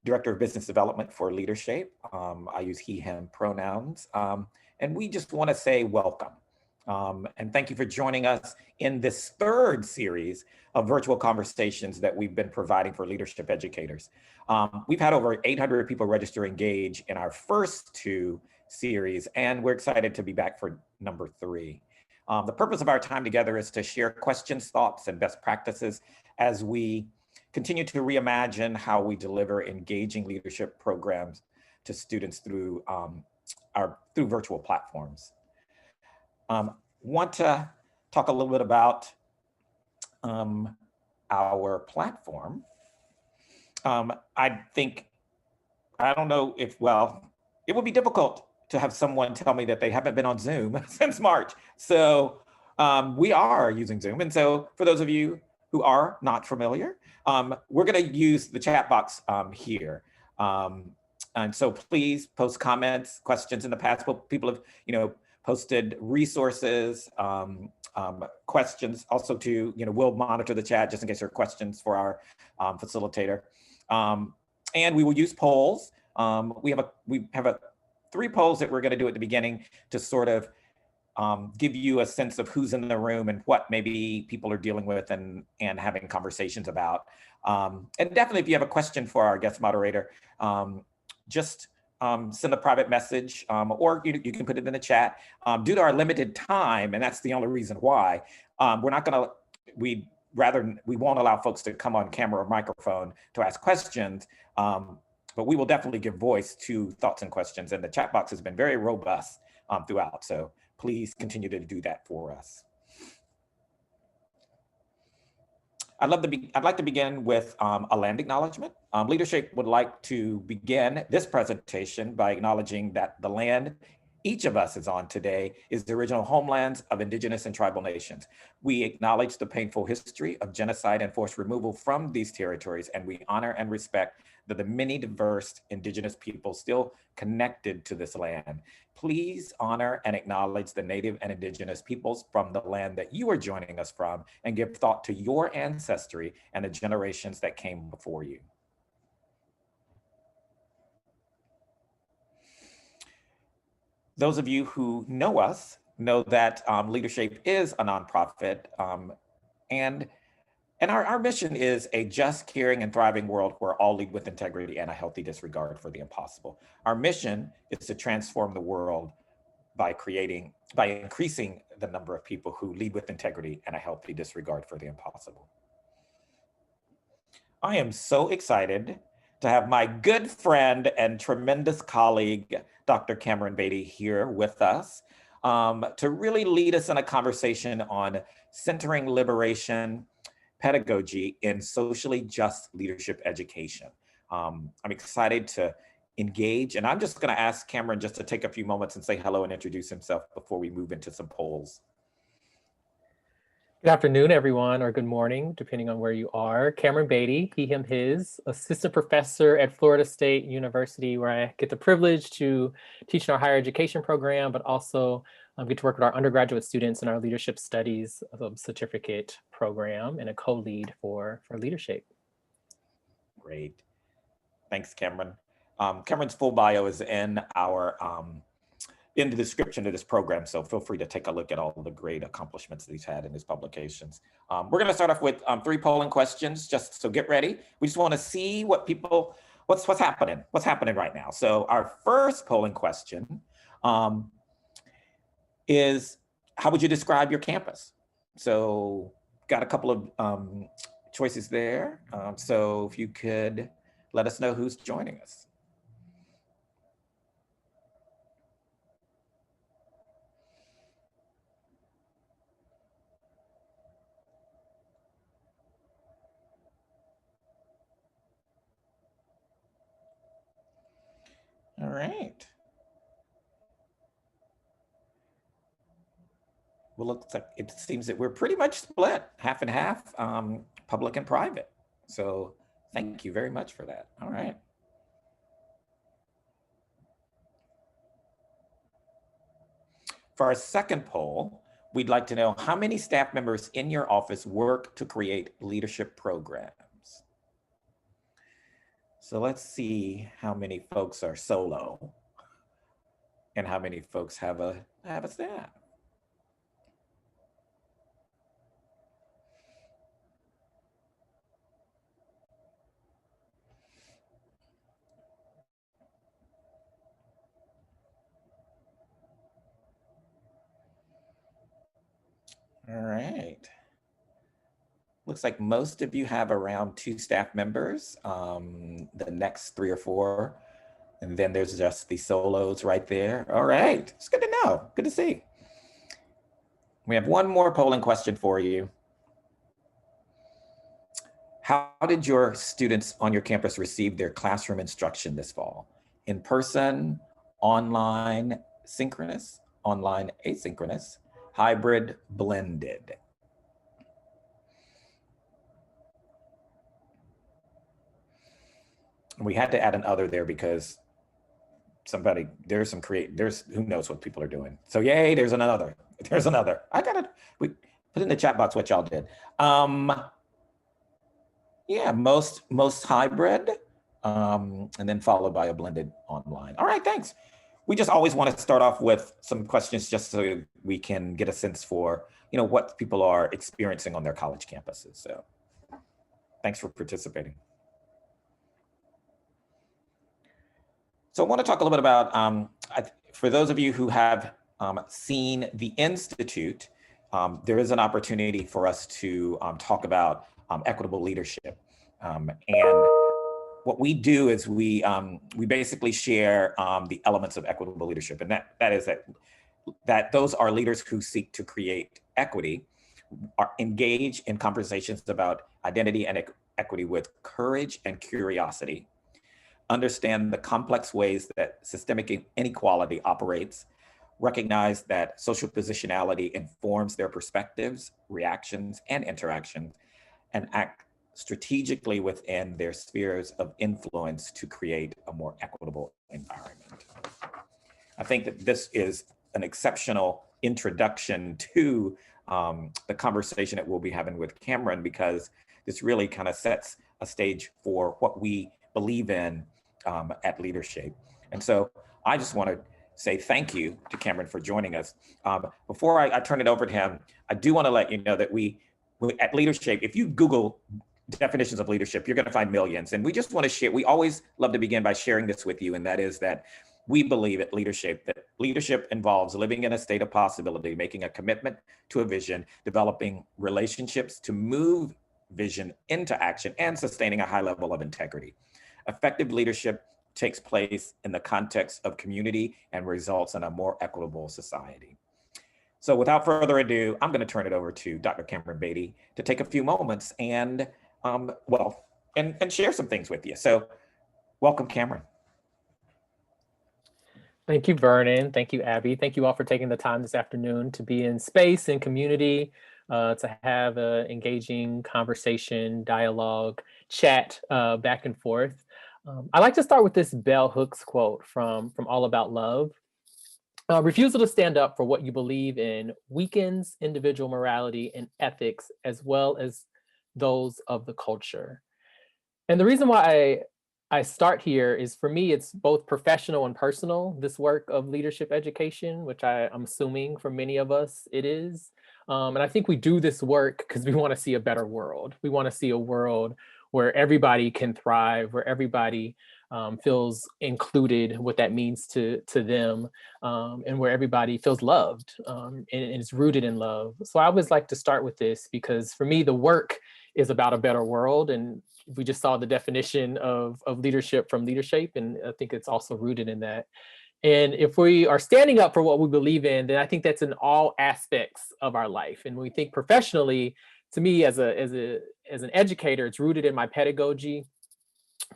Director of Business Development for LeaderShape. I use he, him pronouns. And we just want to say welcome. And thank you for joining us in this third series of virtual conversations that we've been providing for leadership educators. We've had over 800 people register engage in our first two series, and we're excited to be back for number 3. The purpose of our time together is to share questions, thoughts, and best practices as we continue to reimagine how we deliver engaging leadership programs to students through through virtual platforms. Want to talk a little bit about our platform. I don't know if, well, it would be difficult to have someone tell me that they haven't been on Zoom since March. So we are using Zoom. And so for those of you who are not familiar, we're going to use the chat box here. And so please post comments, questions. In the past, people have, posted resources, questions. Also, we'll monitor the chat just in case there are questions for our facilitator. And we will use polls. We have 3 polls that we're going to do at the beginning to sort of give you a sense of who's in the room and what maybe people are dealing with and having conversations about. And definitely, if you have a question for our guest moderator, just send a private message, or you can put it in the chat. Due to our limited time, and that's the only reason why, we won't allow folks to come on camera or microphone to ask questions, but we will definitely give voice to thoughts and questions. And the chat box has been very robust throughout, so please continue to do that for us. I'd like to begin with a land acknowledgement. LeaderShape would like to begin this presentation by acknowledging that the land each of us is on today is the original homelands of indigenous and tribal nations. We acknowledge the painful history of genocide and forced removal from these territories, and we honor and respect the many diverse indigenous people still connected to this land. Please honor and acknowledge the native and indigenous peoples from the land that you are joining us from, and give thought to your ancestry and the generations that came before you. Those of you who know us know that LeaderShape is a nonprofit, and our mission is a just, caring, and thriving world where all lead with integrity and a healthy disregard for the impossible. Our mission is to transform the world by increasing the number of people who lead with integrity and a healthy disregard for the impossible. I am so excited to have my good friend and tremendous colleague, Dr. Cameron Beatty, here with us to really lead us in a conversation on centering liberation, pedagogy in socially just leadership education. I'm excited to engage, and I'm just going to ask Cameron just to take a few moments and say hello and introduce himself before we move into some polls. Good afternoon, everyone, or good morning, depending on where you are. Cameron Beatty, he, him, his, assistant professor at Florida State University, where I get the privilege to teach in our higher education program, but also get to work with our undergraduate students in our leadership studies certificate program, and a co-lead for LeaderShape. Great. Thanks, Cameron. Cameron's full bio is in our in the description of this program, so feel free to take a look at all the great accomplishments that he's had in his publications. We're going to start off with 3 polling questions, just so get ready. We just want to see what people, what's happening right now. So our first polling question is, how would you describe your campus? So got a couple of choices there. So if you could let us know who's joining us. All right. Well, looks like it seems that we're pretty much split, half and half, public and private. So thank you very much for that. All right. For our second poll, we'd like to know how many staff members in your office work to create leadership programs. So let's see how many folks are solo and how many folks have a staff. All right. Looks like most of you have around 2 staff members, the next 3 or 4. And then there's just the solos right there. All right, it's good to know, good to see. We have one more polling question for you. How did your students on your campus receive their classroom instruction this fall? In person, online, synchronous, online, asynchronous, hybrid, blended? We had to add an other there because there's who knows what people are doing. So yay, there's another. We put in the chat box what y'all did. Yeah, most hybrid, and then followed by a blended online. All right, thanks. We just always want to start off with some questions just so we can get a sense for, what people are experiencing on their college campuses. So thanks for participating. So I want to talk a little bit about, for those of you who have seen the Institute, there is an opportunity for us to talk about equitable leadership. And what we do is we basically share the elements of equitable leadership. And that is that those are leaders who seek to create equity, are engaged in conversations about identity and equity with courage and curiosity, understand the complex ways that systemic inequality operates, recognize that social positionality informs their perspectives, reactions, and interactions, and act strategically within their spheres of influence to create a more equitable environment. I think that this is an exceptional introduction to the conversation that we'll be having with Cameron, because this really kind of sets a stage for what we believe in at LeaderShape. And so I just want to say thank you to Cameron for joining us. Before I turn it over to him, I do want to let you know that we at LeaderShape, if you Google definitions of leadership, you're going to find millions. And we just want to share, we always love to begin by sharing this with you. And that is that we believe at LeaderShape that leadership involves living in a state of possibility, making a commitment to a vision, developing relationships to move vision into action, and sustaining a high level of integrity. Effective leadership takes place in the context of community and results in a more equitable society. So without further ado, I'm going to turn it over to Dr. Cameron Beatty to take a few moments and share some things with you. So welcome, Cameron. Thank you, Vernon. Thank you, Abby. Thank you all for taking the time this afternoon to be in space and community, to have an engaging conversation, dialogue, chat back and forth. I like to start with this Bell Hooks quote from All About Love. Refusal to stand up for what you believe in weakens individual morality and ethics, as well as those of the culture. And the reason why I start here is, for me, it's both professional and personal, this work of leadership education, which I'm assuming for many of us it is. And I think we do this work because we want to see a better world. We want to see a world where everybody can thrive, where everybody feels included, what that means to them, and where everybody feels loved and is rooted in love. So I always like to start with this because, for me, the work is about a better world. And we just saw the definition of leadership from LeaderShape, and I think it's also rooted in that. And if we are standing up for what we believe in, then I think that's in all aspects of our life. And when we think professionally, to me, as an educator, it's rooted in my pedagogy.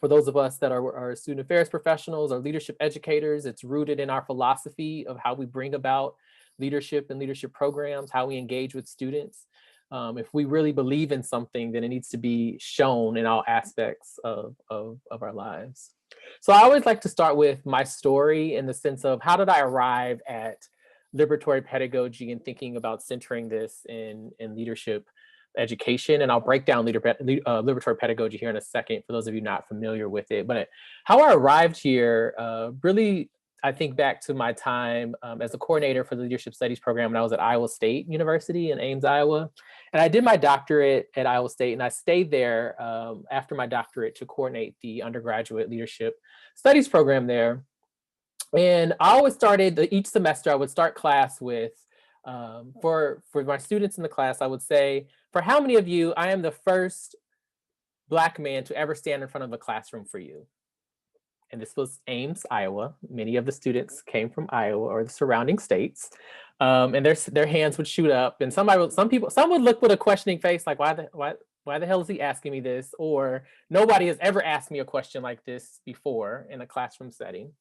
For those of us that are student affairs professionals or leadership educators, it's rooted in our philosophy of how we bring about leadership and leadership programs, how we engage with students. If we really believe in something, then it needs to be shown in all aspects of our lives. So I always like to start with my story, in the sense of, how did I arrive at liberatory pedagogy and thinking about centering this in leadership education, and I'll break down liberatory pedagogy here in a second for those of you not familiar with it. But how I arrived here, really, I think back to my time as a coordinator for the Leadership Studies program when I was at Iowa State University in Ames, Iowa. And I did my doctorate at Iowa State, and I stayed there after my doctorate to coordinate the undergraduate Leadership Studies program there. And I always started, each semester, I would start class with, for my students in the class, I would say, for how many of you, I am the first Black man to ever stand in front of a classroom for you? And this was Ames, Iowa. Many of the students came from Iowa or the surrounding states. And their hands would shoot up, and some would look with a questioning face, like, why the hell is he asking me this? Or nobody has ever asked me a question like this before in a classroom setting.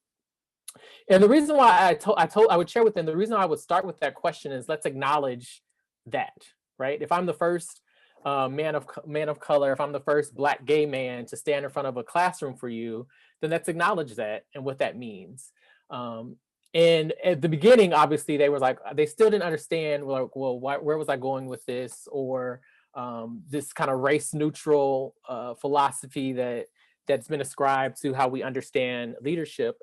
And the reason why I would share with them, the reason I would start with that question is, let's acknowledge that, right? If I'm the first man of color, if I'm the first Black gay man to stand in front of a classroom for you, then let's acknowledge that and what that means. And at the beginning, obviously, they still didn't understand, like, well, where was I going with this? Or this kind of race neutral philosophy that's been ascribed to how we understand leadership.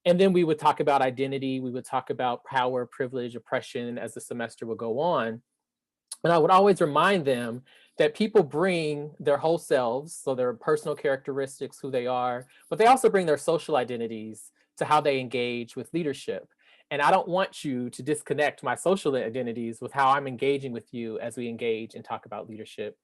And then we would talk about identity. We would talk about power, privilege, oppression as the semester would go on. And I would always remind them that people bring their whole selves, so their personal characteristics, who they are, but they also bring their social identities to how they engage with leadership. And I don't want you to disconnect my social identities with how I'm engaging with you as we engage and talk about leadership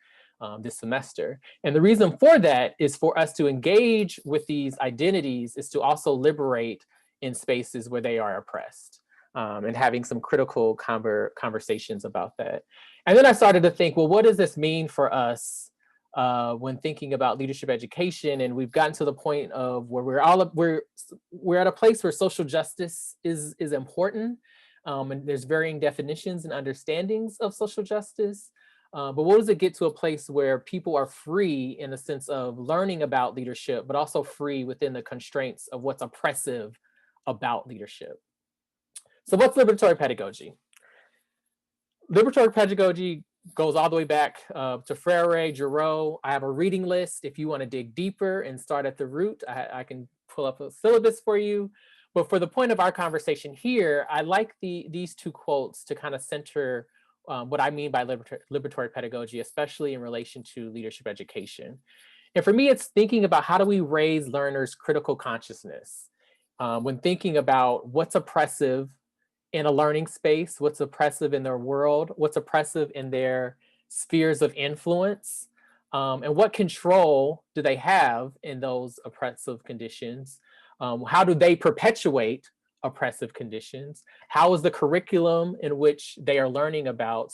this semester. And the reason for that is for us to engage with these identities is to also liberate in spaces where they are oppressed, and having some critical conversations about that. And then I started to think, well, what does this mean for us when thinking about leadership education? And we've gotten to the point of where we're at a place where social justice is important, and there's varying definitions and understandings of social justice. But what does it get to a place where people are free in the sense of learning about leadership, but also free within the constraints of what's oppressive about leadership? So what's liberatory pedagogy? Liberatory pedagogy goes all the way back to Freire, Giroux. I have a reading list. If you want to dig deeper and start at the root, I can pull up a syllabus for you. But for the point of our conversation here, I like these two quotes to kind of center what I mean by liberatory pedagogy, especially in relation to leadership education. And for me, it's thinking about how do we raise learners' critical consciousness when thinking about what's oppressive in a learning space, what's oppressive in their world, what's oppressive in their spheres of influence, and what control do they have in those oppressive conditions? How do they perpetuate oppressive conditions? How is the curriculum in which they are learning about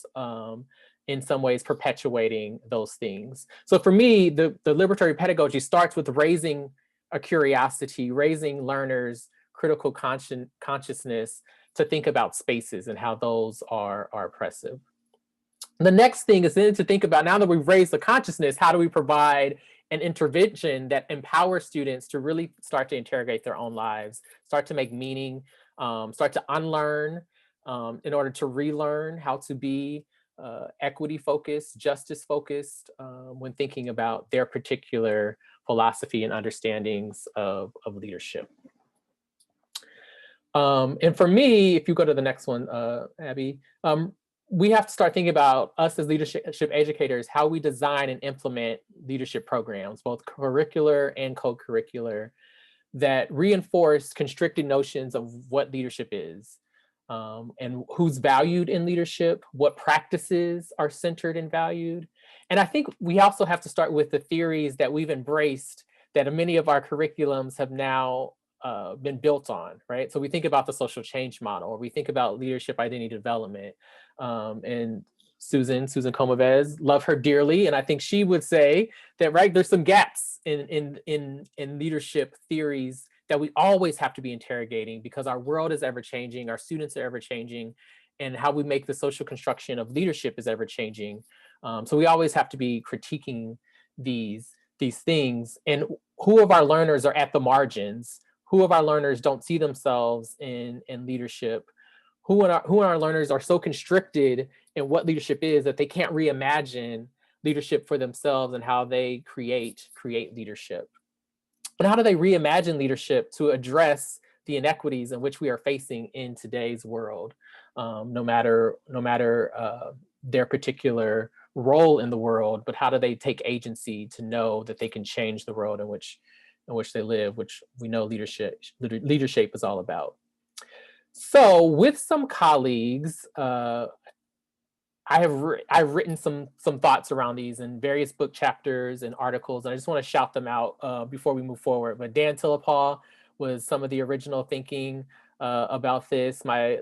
in some ways perpetuating those things? So for me, the liberatory pedagogy starts with raising a curiosity, raising learners' critical consciousness to think about spaces and how those are oppressive. The next thing is then to think about, now that we've raised the consciousness, how do we provide an intervention that empowers students to really start to interrogate their own lives, start to make meaning, start to unlearn in order to relearn how to be equity focused, justice focused when thinking about their particular philosophy and understandings of leadership. And for me, if you go to the next one, Abby, we have to start thinking about us as leadership educators, how we design and implement leadership programs, both curricular and co-curricular, that reinforce constricted notions of what leadership is, and who's valued in leadership, what practices are centered and valued. And I think we also have to start with the theories that we've embraced that many of our curriculums have now been built on, right? So we think about the social change model, or we think about leadership identity development. And Susan Comavez, love her dearly. And I think she would say that, right, there's some gaps in leadership theories that we always have to be interrogating because our world is ever changing, our students are ever changing, and how we make the social construction of leadership is ever changing. So we always have to be critiquing these things. And who of our learners are at the margins? Who of our learners don't see themselves in leadership? Who in our learners are so constricted and what leadership is, that they can't reimagine leadership for themselves and how they create leadership. And how do they reimagine leadership to address the inequities in which we are facing in today's world, no matter their particular role in the world, but how do they take agency to know that they can change the world in which they live, which we know LeaderShape is all about. So with some colleagues, I've written some thoughts around these in various book chapters and articles, and I just want to shout them out before we move forward. But Dan Tillapal was some of the original thinking about this. My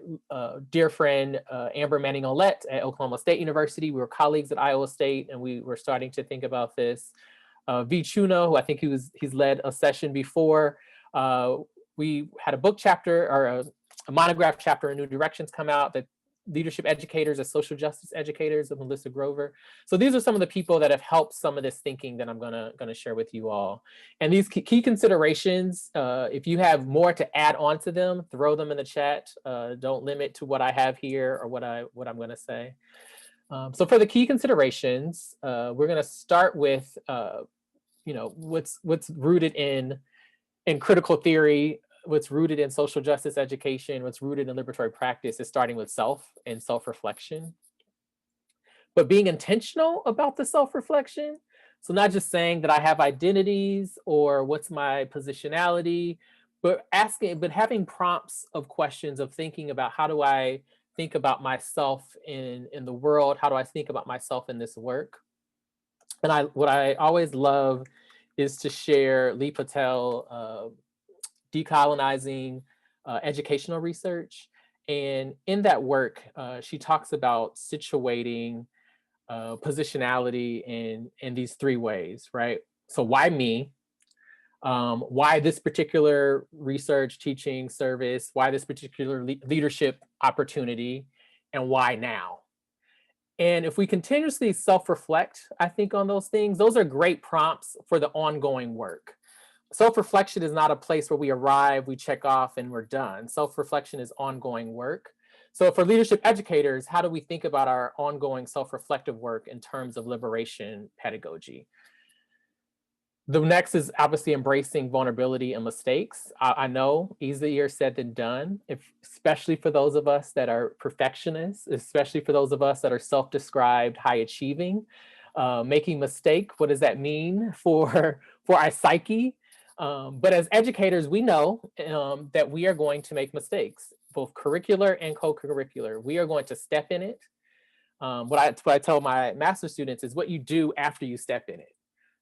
dear friend Amber Manning-Olette at Oklahoma State University, we were colleagues at Iowa State, and we were starting to think about this. V. Chuna, who I think he's led a session before. We had a book chapter or a monograph chapter in New Directions come out, that leadership educators as social justice educators, of Melissa Grover. So these are some of the people that have helped some of this thinking that I'm gonna share with you all. And these key considerations, if you have more to add on to them, throw them in the chat. Don't limit to what I have here or what I'm gonna say. So for the key considerations, we're gonna start with what's rooted in critical theory, what's rooted in social justice education, what's rooted in liberatory practice, is starting with self and self-reflection. But being intentional about the self-reflection. So not just saying that I have identities or what's my positionality, but having prompts of questions of thinking about, how do I think about myself in the world? How do I think about myself in this work? And what I always love is to share Lee Patel, Decolonizing Educational Research. And in that work, she talks about situating positionality in these three ways, right? So why me? Why this particular research, teaching, service? Why this particular leadership opportunity? And why now? And if we continuously self-reflect, I think, on those things, those are great prompts for the ongoing work. Self-reflection is not a place where we arrive, we check off, and we're done. Self-reflection is ongoing work. So for leadership educators, how do we think about our ongoing self-reflective work in terms of liberation pedagogy? The next is obviously embracing vulnerability and mistakes. I know easier said than done, especially for those of us that are perfectionists, especially for those of us that are self-described high achieving. Making mistake, what does that mean for our psyche? But as educators, we know that we are going to make mistakes, both curricular and co-curricular. We are going to step in it. What I tell my master's students is what you do after you step in it.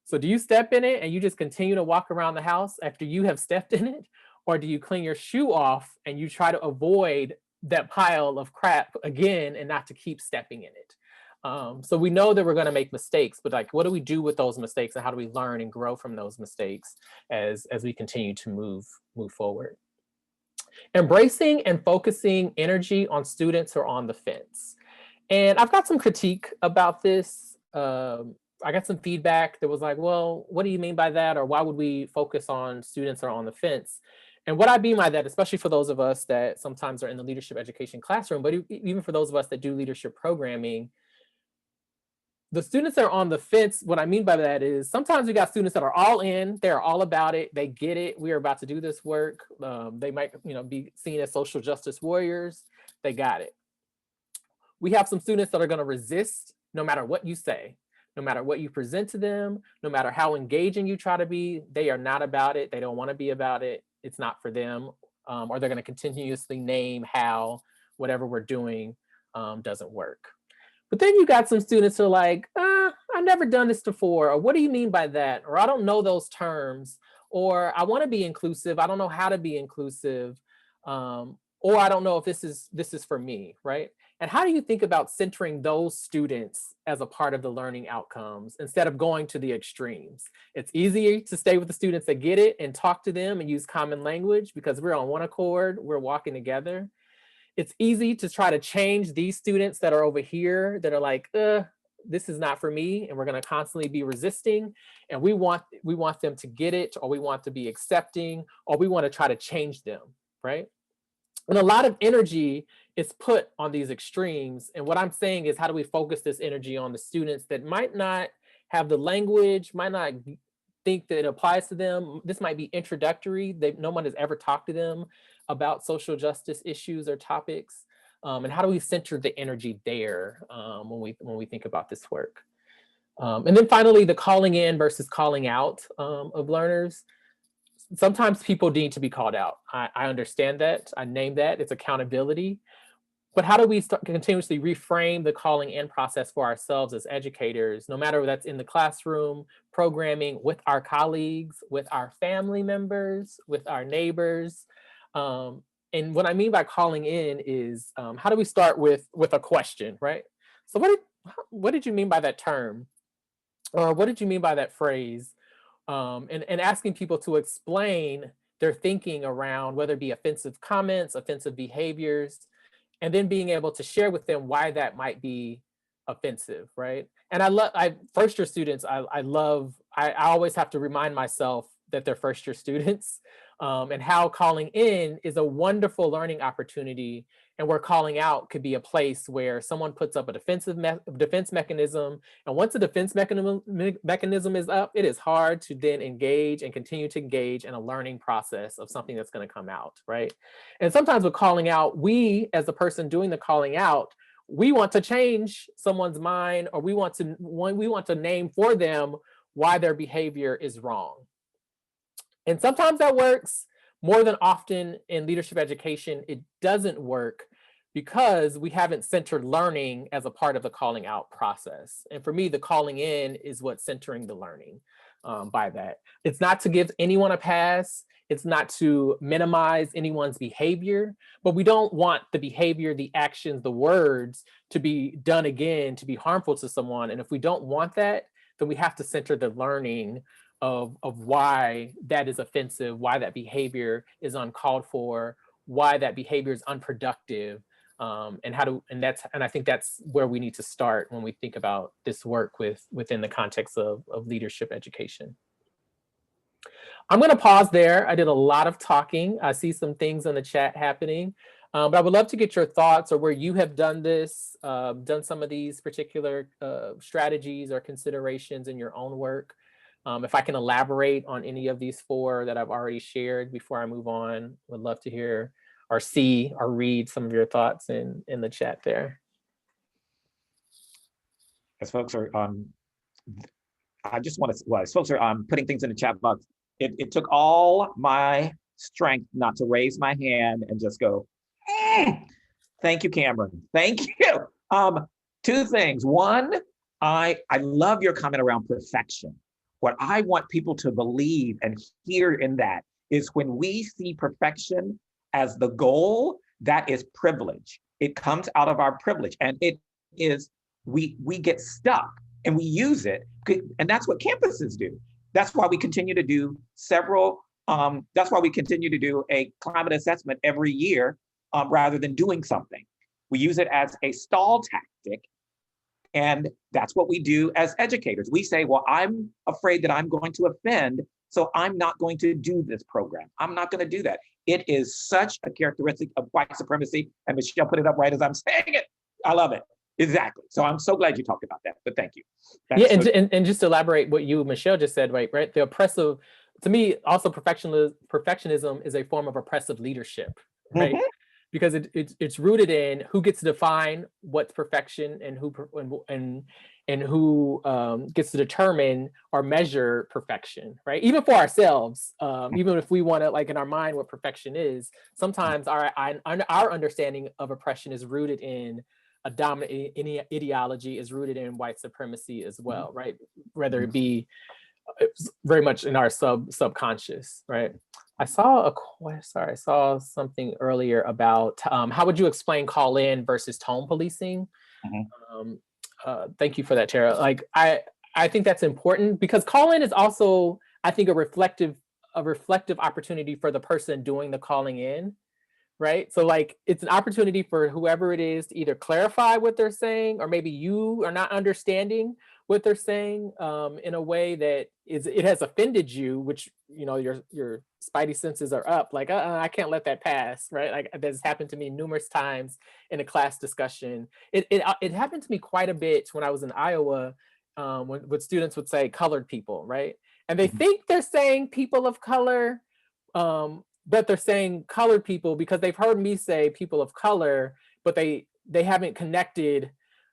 So do you step in it and you just continue to walk around the house after you have stepped in it? Or do you clean your shoe off and you try to avoid that pile of crap again and not to keep stepping in it? So we know that we're going to make mistakes, but like, what do we do with those mistakes, and how do we learn and grow from those mistakes as we continue to move forward? Embracing and focusing energy on students who are on the fence. And I've got some critique about this. I got some feedback that was like, well, what do you mean by that? Or why would we focus on students who are on the fence? And what I mean by that, especially for those of us that sometimes are in the leadership education classroom, but even for those of us that do leadership programming, the students that are on the fence, what I mean by that is sometimes we got students that are all in, they're all about it, they get it, we are about to do this work. They might be seen as social justice warriors, they got it. We have some students that are gonna resist no matter what you say, no matter what you present to them, no matter how engaging you try to be, they are not about it, they don't wanna be about it, it's not for them, or they're gonna continuously name how whatever we're doing doesn't work. But then you got some students who are like, I've never done this before, or what do you mean by that? Or I don't know those terms, or I want to be inclusive, I don't know how to be inclusive, or I don't know if this is for me, right? And how do you think about centering those students as a part of the learning outcomes instead of going to the extremes? It's easier to stay with the students that get it and talk to them and use common language because we're on one accord, we're walking together. It's easy to try to change these students that are over here that are like, this is not for me, and we're going to constantly be resisting, and we want them to get it, or we want to be accepting, or we want to try to change them, right? And a lot of energy it's put on these extremes. And what I'm saying is, how do we focus this energy on the students that might not have the language, might not think that it applies to them? This might be introductory. No one has ever talked to them about social justice issues or topics. And how do we center the energy there when we think about this work? And then finally, the calling in versus calling out of learners. Sometimes people need to be called out. I understand that. I name that. It's accountability. But how do we continuously reframe the calling in process for ourselves as educators, no matter if that's in the classroom, programming, with our colleagues, with our family members, with our neighbors? And what I mean by calling in is, how do we start with a question, right? So what did you mean by that term? Or what did you mean by that phrase? And asking people to explain their thinking around whether it be offensive comments, offensive behaviors, and then being able to share with them why that might be offensive, right? And first year students, I always have to remind myself that they're first year students, and how calling in is a wonderful learning opportunity, and where calling out could be a place where someone puts up a defense mechanism. And once the defense mechanism is up, it is hard to then engage and continue to engage in a learning process of something that's going to come out, right? And sometimes with calling out, we, as the person doing the calling out, we want to change someone's mind, or we want to name for them why their behavior is wrong. And sometimes that works. More than often in leadership education, it doesn't work because we haven't centered learning as a part of the calling out process. And for me, the calling in is what's centering the learning by that. It's not to give anyone a pass. It's not to minimize anyone's behavior, but we don't want the behavior, the actions, the words to be done again, to be harmful to someone. And if we don't want that, then we have to center the learning of why that is offensive, why that behavior is uncalled for, why that behavior is unproductive, and I think that's where we need to start when we think about this work within the context of leadership education. I'm going to pause there. I did a lot of talking. I see some things in the chat happening, but I would love to get your thoughts, or where you have done this, done some of these particular strategies or considerations in your own work. If I can elaborate on any of these four that I've already shared before I move on, would love to hear or see or read some of your thoughts in the chat there. As folks are as folks are putting things in the chat box, it took all my strength not to raise my hand and just go, thank you, Cameron. Thank you. Two things. One, I love your comment around perfection. What I want people to believe and hear in that is, when we see perfection as the goal, that is privilege. It comes out of our privilege, and it is, we get stuck and we use it. And that's what campuses do. That's why we continue to do that's why we continue to do a climate assessment every year rather than doing something. We use it as a stall tactic. And that's what we do as educators. We say, well, I'm afraid that I'm going to offend, so I'm not going to do this program. I'm not going to do that. It is such a characteristic of white supremacy. And Michelle put it up right as I'm saying it. I love it. Exactly. So I'm so glad you talked about that, but thank you. And just to elaborate what you, Michelle, just said, right? The oppressive, to me, also perfectionism is a form of oppressive leadership, right? Mm-hmm. Because it's rooted in who gets to define what's perfection, and who gets to determine or measure perfection, right? Even for ourselves, even if we want to, like, in our mind what perfection is, sometimes our understanding of oppression is rooted in a dominant ideology, is rooted in white supremacy as well, right? Whether it be very much in our subconscious, right? I saw something earlier about how would you explain call in versus tone policing? Mm-hmm. Thank you for that, Tara. Like, I think that's important, because call in is also, I think, a reflective opportunity for the person doing the calling in, right? So like it's an opportunity for whoever it is to either clarify what they're saying, or maybe you are not understanding what they're saying in a way that it has offended you, which your spidey senses are up, like I can't let that pass, right? Like that's happened to me numerous times in a class discussion. It happened to me quite a bit when I was in Iowa, when students would say colored people, right? And they think they're saying people of color, but they're saying colored people because they've heard me say people of color, but they haven't connected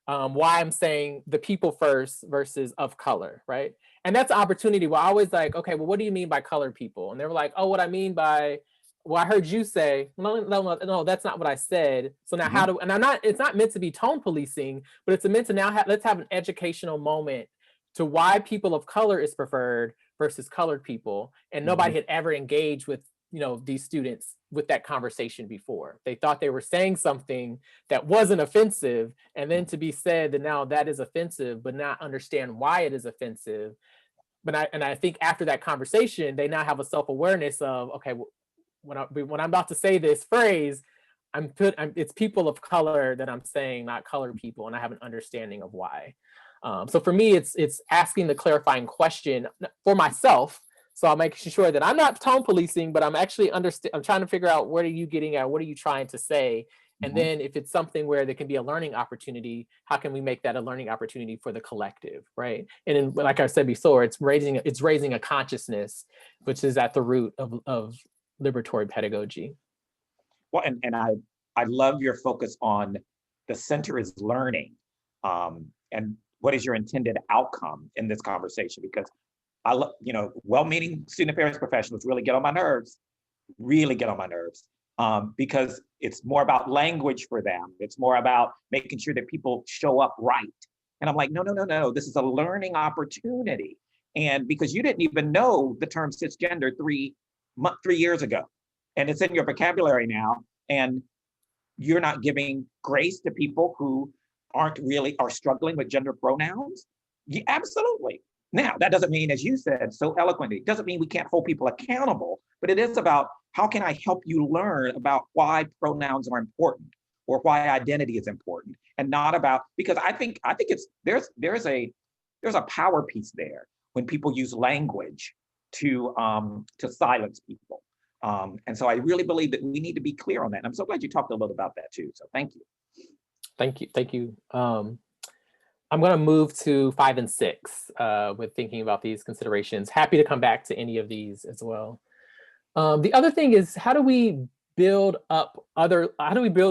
why I'm saying the people first versus of color, right? And that's an opportunity where I always like, okay, well, what do you mean by colored people? And they were like, oh, what I mean by, well, I heard you say, no, that's not what I said. So now how do, and it's not meant to be tone policing, but it's meant to now let's have an educational moment to why people of color is preferred versus colored people. And nobody had ever engaged with these students with that conversation before. They thought they were saying something that wasn't offensive, and then to be said that now that is offensive, but not understand why it is offensive. But I think after that conversation, they now have a self-awareness of, okay, when I'm about to say this phrase, it's people of color that I'm saying, not colored people, and I have an understanding of why. So for me, it's asking the clarifying question for myself. So I'm making sure that I'm not tone policing, but I'm actually I'm trying to figure out what are you getting at? What are you trying to say? And then if it's something where there can be a learning opportunity, how can we make that a learning opportunity for the collective, right? And then, like I said before, it's raising a consciousness, which is at the root of liberatory pedagogy. Well, and I love your focus on the center is learning, and what is your intended outcome in this conversation? Because I love, well-meaning student affairs professionals really get on my nerves, because it's more about language for them. It's more about making sure that people show up right. And I'm like, no, this is a learning opportunity. And because you didn't even know the term cisgender 3 years ago, and it's in your vocabulary now, and you're not giving grace to people who are struggling with gender pronouns. Yeah, absolutely. Now, that doesn't mean, as you said so eloquently, doesn't mean we can't hold people accountable, but it is about how can I help you learn about why pronouns are important or why identity is important, and not about, because I think there's a power piece there when people use language to silence people. And so I really believe that we need to be clear on that. And I'm so glad you talked a little about that too. So thank you. Thank you. I'm going to move to 5 and 6 with thinking about these considerations. Happy to come back to any of these as well. The other thing is, how do we build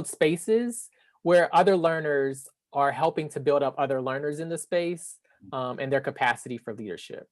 spaces where other learners are helping to build up other learners in the space and their capacity for leadership?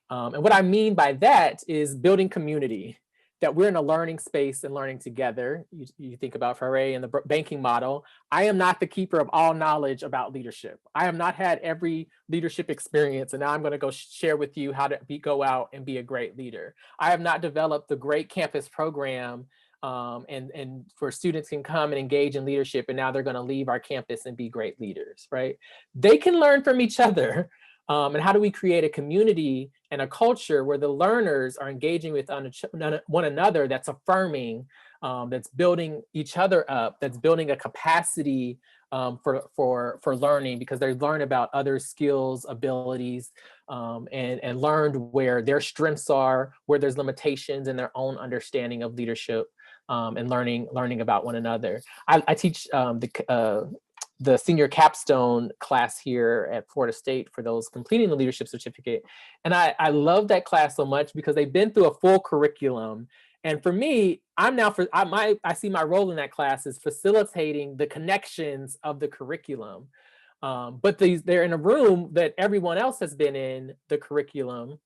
And what I mean by that is building community, that we're in a learning space and learning together. You think about Ferre and the banking model. I am not the keeper of all knowledge about leadership. I have not had every leadership experience, and now I'm going to go share with you how to go out and be a great leader. I have not developed the great campus program and for students can come and engage in leadership, and now they're going to leave our campus and be great leaders, right? They can learn from each other. And how do we create a community and a culture where the learners are engaging with one another, that's affirming, that's building each other up, that's building a capacity for learning, because they learn about other skills, abilities, and learned where their strengths are, where there's limitations in their own understanding of leadership, and learning about one another. I teach the senior capstone class here at Florida State for those completing the leadership certificate. And I love that class so much because they've been through a full curriculum. And for me, I see my role in that class is facilitating the connections of the curriculum. But they're in a room that everyone else has been in the curriculum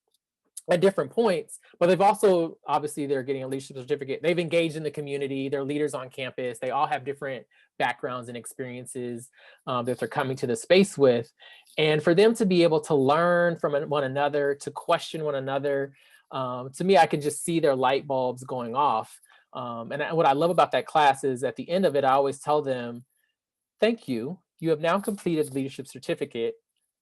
at different points, but they've also, obviously they're getting a leadership certificate. They've engaged in the community, they're leaders on campus. They all have different backgrounds and experiences that they're coming to the space with. And for them to be able to learn from one another, to question one another, to me, I can just see their light bulbs going off. And what I love about that class is at the end of it, I always tell them, thank you. You have now completed the leadership certificate,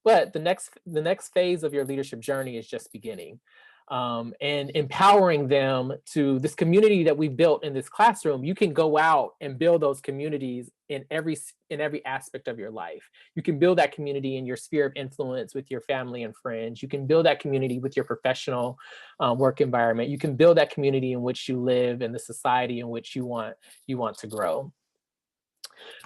but the next phase of your leadership journey is just beginning. and empowering them to this community that we built in this classroom. You can go out and build those communities in every aspect of your life. You can build that community in your sphere of influence with your family and friends. You can build that community with your professional work environment. You can build that community in which you live and the society in which you want to grow.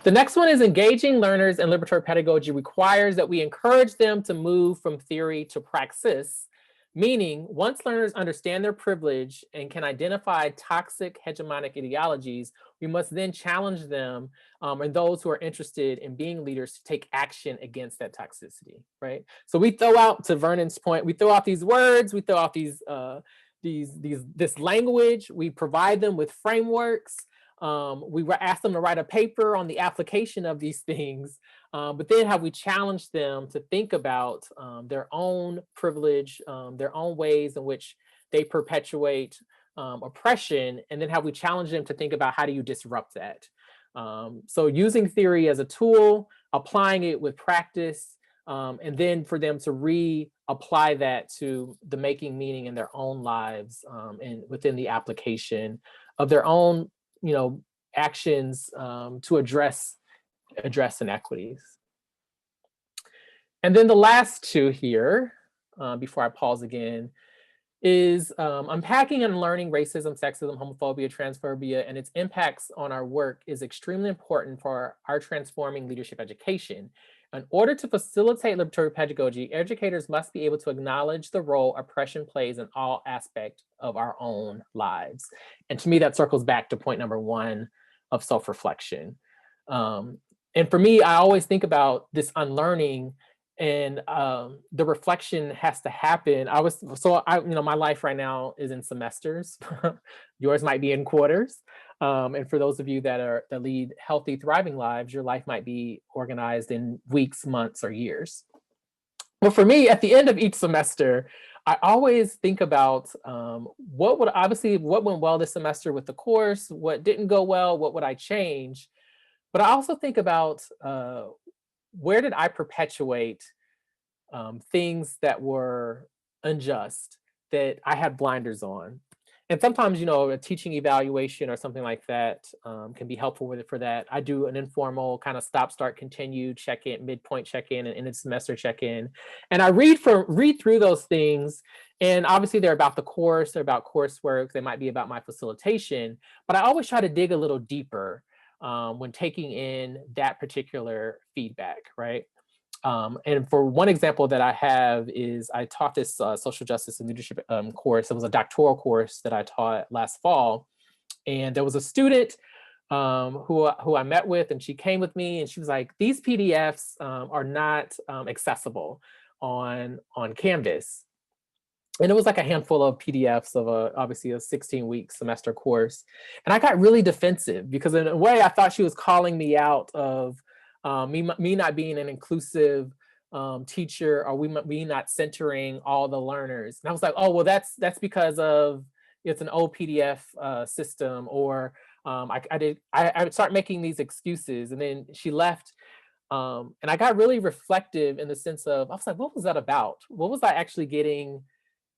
The next one is engaging learners in liberatory pedagogy requires that we encourage them to move from theory to praxis. Meaning, once learners understand their privilege and can identify toxic hegemonic ideologies, we must then challenge them and those who are interested in being leaders to take action against that toxicity, right? So we throw out, to Vernon's point, we throw out these words, we throw out this language, we provide them with frameworks, we ask them to write a paper on the application of these things, but then have we challenged them to think about their own privilege, their own ways in which they perpetuate oppression, and then have we challenged them to think about how do you disrupt that? So using theory as a tool, applying it with practice, and then for them to reapply that to the making meaning in their own lives and within the application of their own actions to address inequities. And then the last two here, before I pause again, is unpacking and learning racism, sexism, homophobia, transphobia, and its impacts on our work is extremely important for our transforming leadership education. In order to facilitate liberatory pedagogy, educators must be able to acknowledge the role oppression plays in all aspects of our own lives. And to me, that circles back to point number one of self-reflection. And for me, I always think about this unlearning, and the reflection has to happen. My life right now is in semesters. Yours might be in quarters. And for those of you that lead healthy, thriving lives, your life might be organized in weeks, months, or years. Well, for me, at the end of each semester, I always think about what went well this semester with the course, what didn't go well, what would I change? But I also think about where did I perpetuate things that were unjust, that I had blinders on. And sometimes, a teaching evaluation or something like that can be helpful for that. I do an informal kind of stop, start, continue, check-in, midpoint check-in, and end of semester check-in. And I read through those things. And obviously they're about the course, they're about coursework, they might be about my facilitation, but I always try to dig a little deeper when taking in that particular feedback, right? And for one example that I have is I taught this social justice and leadership course. It was a doctoral course that I taught last fall. And there was a student who I met with, and she came with me and she was like, these PDFs are not accessible on Canvas. And it was like a handful of PDFs of obviously a 16-week semester course. And I got really defensive because in a way I thought she was calling me out of me not being an inclusive teacher, or me not centering all the learners. And I was like, oh, well, that's because of it's an old PDF system, or I start making these excuses. And then she left, and I got really reflective in the sense of, I was like, what was that about? What was I actually getting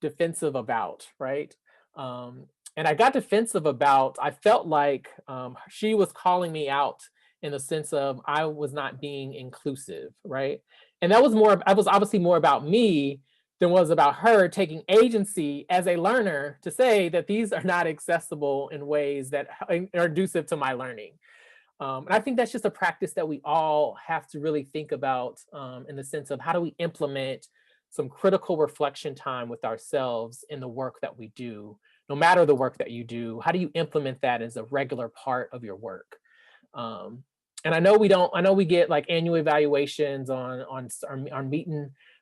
defensive about, right? And I got defensive about, I felt like she was calling me out in the sense of I was not being inclusive, right? And that was obviously more about me than was about her taking agency as a learner to say that these are not accessible in ways that are conducive to my learning. And I think that's just a practice that we all have to really think about in the sense of how do we implement some critical reflection time with ourselves in the work that we do, no matter the work that you do. How do you implement that as a regular part of your work? And I know we get like annual evaluations on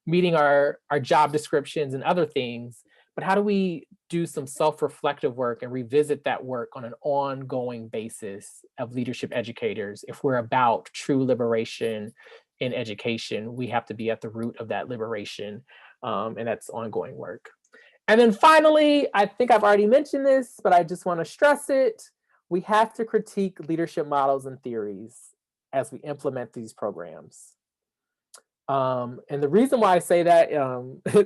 meeting our job descriptions and other things, but how do we do some self-reflective work and revisit that work on an ongoing basis of leadership educators? If we're about true liberation in education, we have to be at the root of that liberation, and that's ongoing work. And then finally, I think I've already mentioned this, but I just want to stress it. We have to critique leadership models and theories as we implement these programs. And the reason why I say that,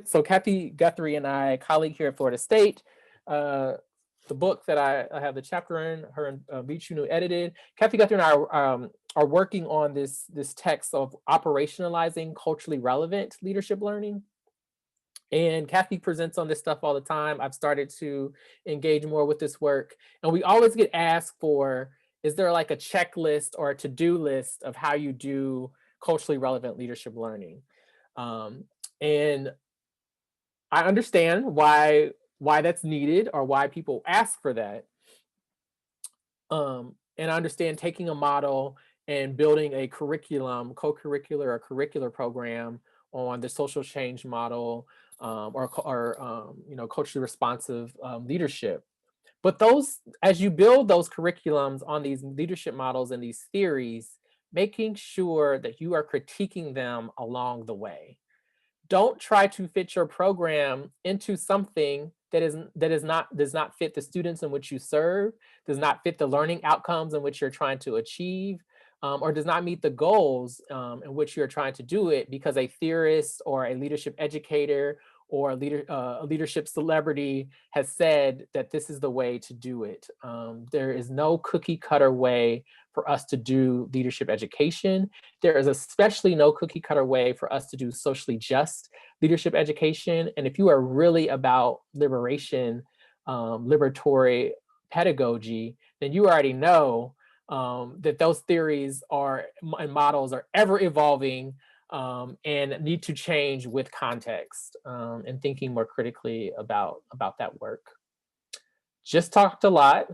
so Kathy Guthrie and I, a colleague here at Florida State, the book that I have the chapter in, her and Vichunu edited, Kathy Guthrie and I are working on this text of operationalizing culturally relevant leadership learning. And Kathy presents on this stuff all the time. I've started to engage more with this work. And we always get asked for, is there like a checklist or a to-do list of how you do culturally relevant leadership learning? And I understand why that's needed or why people ask for that. And I understand taking a model and building a curriculum, co-curricular or curricular program on the social change model or culturally responsive leadership. But those, as you build those curriculums on these leadership models and these theories, making sure that you are critiquing them along the way. Don't try to fit your program into something does not fit the students in which you serve, does not fit the learning outcomes in which you're trying to achieve, or does not meet the goals in which you're trying to do it because a theorist or a leadership educator or a leadership celebrity has said that this is the way to do it. There is no cookie cutter way for us to do leadership education. There is especially no cookie cutter way for us to do socially just leadership education. And if you are really about liberation, liberatory pedagogy, then you already know that those theories and models are ever evolving and need to change with context and thinking more critically about that work. Just talked a lot.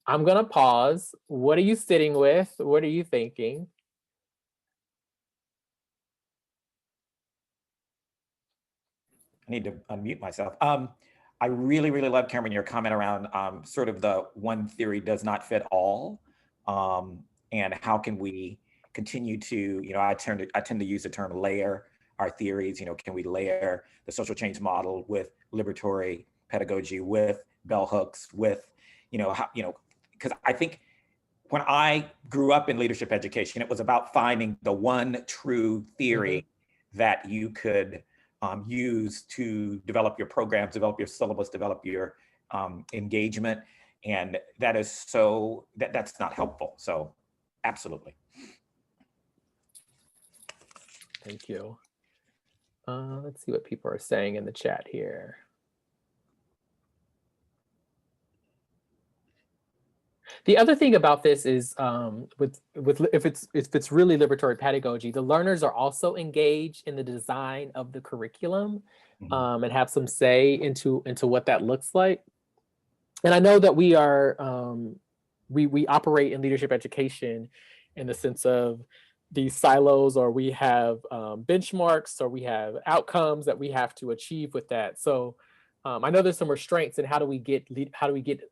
I'm gonna pause. What are you sitting with? What are you thinking? I need to unmute myself. I really, really love, Cameron, your comment around sort of the one theory does not fit all. And how can we continue to, I tend to use the term layer our theories. Can we layer the social change model with liberatory pedagogy, with bell hooks, with, because I think when I grew up in leadership education, it was about finding the one true theory that you could use to develop your programs, develop your syllabus, develop your engagement. And that is that's not helpful. So absolutely. Thank you. Let's see what people are saying in the chat here. The other thing about this is if it's really liberatory pedagogy, the learners are also engaged in the design of the curriculum and have some say into what that looks like. And I know that we are we operate in leadership education in the sense of these silos, or we have benchmarks, or we have outcomes that we have to achieve with that. So I know there's some restraints in how do we get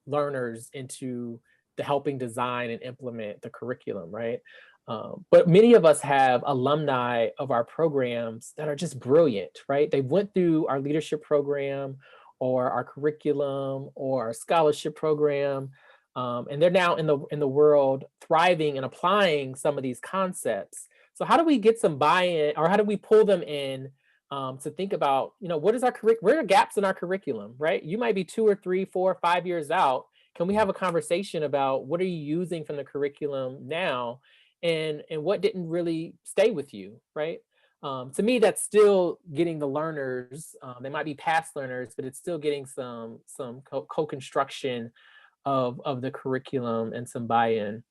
learners into the helping design and implement the curriculum, right? But many of us have alumni of our programs that are just brilliant, right? They went through our leadership program or our curriculum or our scholarship program, and they're now in the world thriving and applying some of these concepts. So how do we get some buy-in, or how do we pull them in to think about, what is where are gaps in our curriculum, right? You might be 2 or 3, 4, 5 years out. Can we have a conversation about what are you using from the curriculum now, and what didn't really stay with you, right? To me, that's still getting the learners. They might be past learners, but it's still getting some co-construction of the curriculum and some buy-in.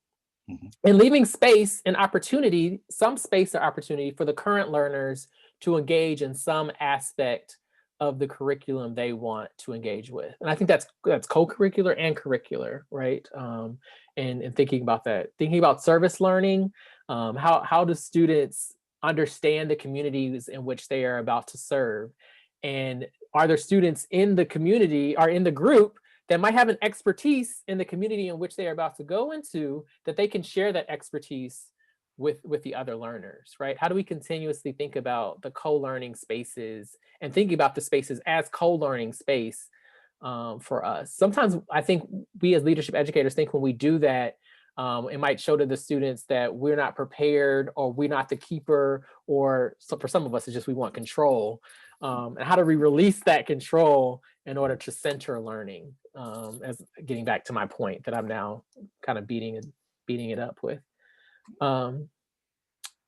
And leaving space and opportunity, some space or opportunity for the current learners to engage in some aspect of the curriculum they want to engage with. And I think that's co-curricular and curricular, right? And thinking about that, thinking about service learning, how do students understand the communities in which they are about to serve? And are there students in the community or in the group that might have an expertise in the community in which they are about to go into, that they can share that expertise with the other learners, right? How do we continuously think about the co-learning spaces and thinking about the spaces as co-learning space for us? Sometimes I think we as leadership educators think when we do that, It might show to the students that we're not prepared, or we're not the keeper, or so for some of us, it's just we want control. And how do we release that control in order to center learning? As getting back to my point that I'm now kind of beating it up with. Sorry,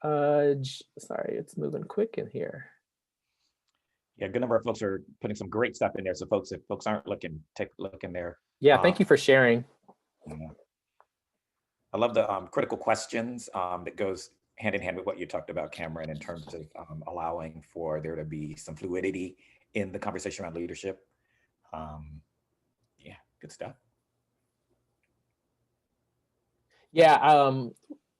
it's moving quick in here. Yeah, a good number of folks are putting some great stuff in there. So folks, if folks aren't looking, take a look in there. Yeah, thank you for sharing. Yeah. I love the critical questions that goes hand in hand with what you talked about, Cameron, in terms of allowing for there to be some fluidity in the conversation around leadership. Yeah, good stuff. Yeah,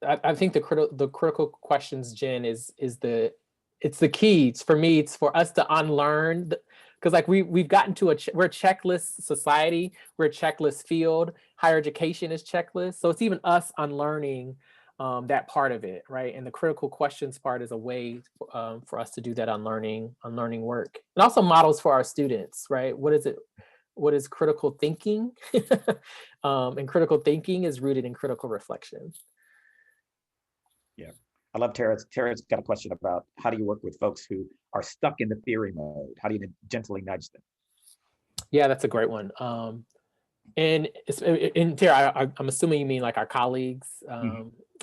I think the critical questions, Jen, it's the key. It's for me, it's for us to unlearn, because like we've gotten to we're a checklist society, we're a checklist field. Higher education is checklist, so it's even us unlearning that part of it, right? And the critical questions part is a way for us to do that unlearning work, and also models for our students, right? What is it? What is critical thinking? And critical thinking is rooted in critical reflection. Yeah, I love Tara's got a question about how do you work with folks who are stuck in the theory mode? How do you gently nudge them? Yeah, that's a great one. And Tara, I'm assuming you mean like our colleagues,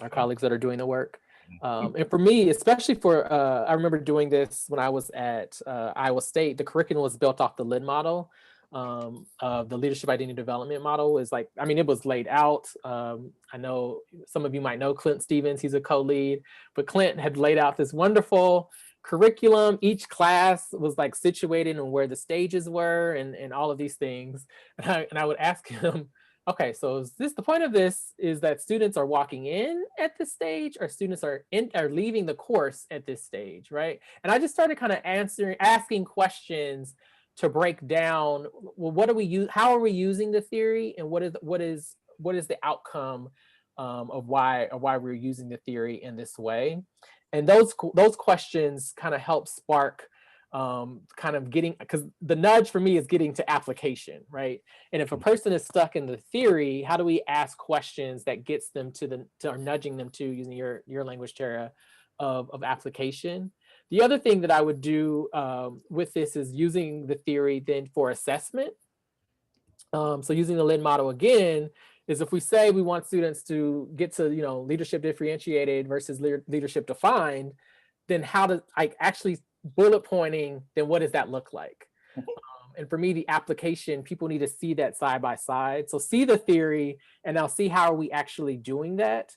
our colleagues that are doing the work. And for me, especially for, I remember doing this when I was at Iowa State. The curriculum was built off the LID model. The leadership identity development model is like, I mean, it was laid out. I know some of you might know Clint Stevens, he's a co-lead, but Clint had laid out this wonderful curriculum. Each class was like situated and where the stages were and all of these things. And I would ask him, okay, so is this the point of this is that students are walking in at this stage, or students are leaving the course at this stage, right? And I just started kind of asking questions to break down, well, what are we how are we using the theory, and what is the outcome of why we're using the theory in this way. And those questions kind of help spark kind of getting, because the nudge for me is getting to application, right? And if a person is stuck in the theory, how do we ask questions that gets them to or nudging them to, using your language, Tara, of application. The other thing that I would do with this is using the theory then for assessment. So using the LID model again, is if we say we want students to get to, leadership differentiated versus leadership defined, then how to actually bullet pointing, then what does that look like? And for me, the application, people need to see that side by side. So see the theory, and now see how are we actually doing that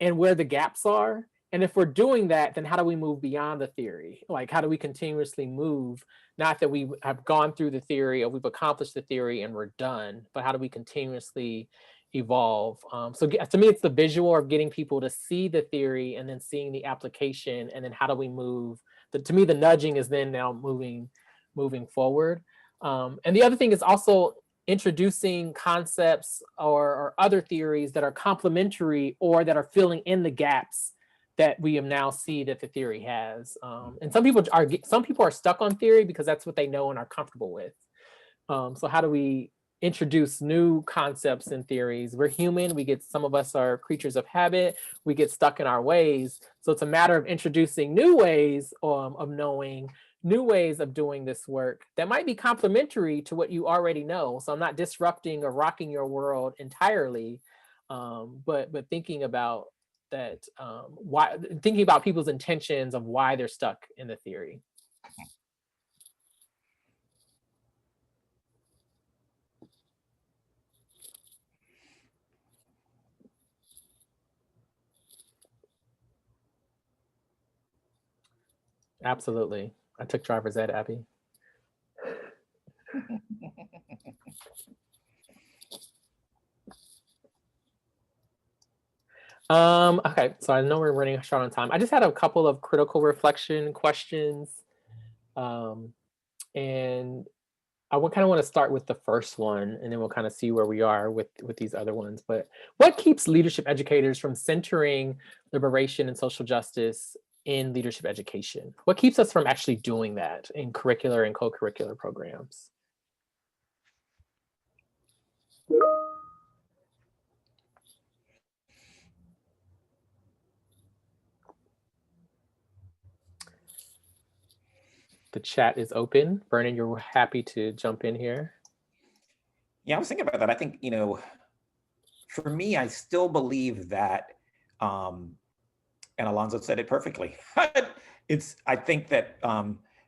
and where the gaps are. And if we're doing that, then how do we move beyond the theory? Like, how do we continuously move? Not that we have gone through the theory or we've accomplished the theory and we're done, but how do we continuously evolve? So to me, it's the visual of getting people to see the theory and then seeing the application, and then how do we move? To me, the nudging is then now moving forward. And the other thing is also introducing concepts or other theories that are complementary or that are filling in the gaps that we now see that the theory has. And some people are stuck on theory because that's what they know and are comfortable with. So how do we introduce new concepts and theories? We're human. Some of us are creatures of habit. We get stuck in our ways. So it's a matter of introducing new ways of knowing, new ways of doing this work that might be complementary to what you already know. So I'm not disrupting or rocking your world entirely, but thinking about that, thinking about people's intentions of why they're stuck in the theory. Absolutely. I took driver's ed, Abby. Okay, so I know we're running short on time. I just had a couple of critical reflection questions. And I kind of want to start with the first one, and then we'll kind of see where we are with these other ones. But what keeps leadership educators from centering liberation and social justice in leadership education? What keeps us from actually doing that in curricular and co-curricular programs? The chat is open. Vernon, you're happy to jump in here. Yeah, I was thinking about that. I think, for me, I still believe that, and Alonzo said it perfectly. I think that